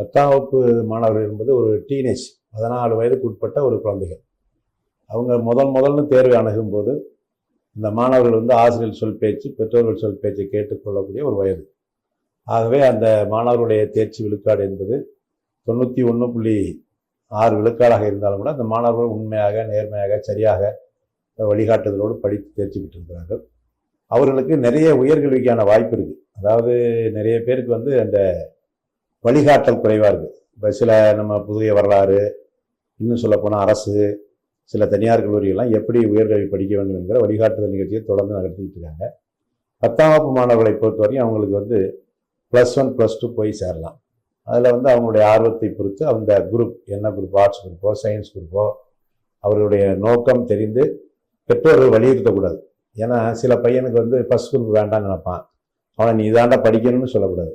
10ஆம் வகுப்பு மாணவர்கள் என்பது ஒரு டீனேஜ் 14 வயதுக்கு உட்பட்ட ஒரு குழந்தைகள். அவங்க முதல்னு தேர்வை அணுகும் போது இந்த மாணவர்கள் வந்து ஆசிரியர் சொல் பேச்சு, பெற்றோர்கள் சொல் பேச்சை கேட்டுக்கொள்ளக்கூடிய ஒரு வயது. ஆகவே அந்த மாணவர்களுடைய தேர்ச்சி விழுக்காடு என்பது 91.6 விழுக்காடாக இருந்தாலும் கூட அந்த மாணவர்கள் உண்மையாக, நேர்மையாக, சரியாக வழிகாட்டுதலோடு படித்து தேர்ச்சி பெற்றிருக்கிறார்கள். அவர்களுக்கு நிறைய உயர்கல்விக்கான வாய்ப்பு இருக்குது. அதாவது நிறைய பேருக்கு வந்து அந்த வழிகாட்டல் குறைவாக இருக்குது. இப்போ சில நம்ம புதிய வரலாறு, இன்னும் சொல்லப்போனால் அரசு, சில தனியார் கல்லூரிகள்லாம் எப்படி உயர்கல்வி படிக்க வேண்டும் என்கிற வழிகாட்டுதல் நிகழ்ச்சியை தொடர்ந்து நடத்திட்டு இருக்காங்க. 10ஆம் வகுப்பு மாணவர்களை பொறுத்தவரையும் அவங்களுக்கு வந்து +1 +2 போய் சேரலாம். அதில் வந்து அவங்களுடைய ஆர்வத்தை பொறுத்து அந்த குரூப் என்ன குரூப், ஆர்ட்ஸ் குரூப்போ சயின்ஸ் குரூப்போ அவர்களுடைய நோக்கம் தெரிந்து பெற்றோர்கள் வலியுறுத்தக்கூடாது. ஏன்னா சில பையனுக்கு வந்து ஃபர்ஸ்ட் குரூப் வேண்டாம்னு நினைப்பான். அவனை நீ இதாண்டா படிக்கணும்னு சொல்லக்கூடாது.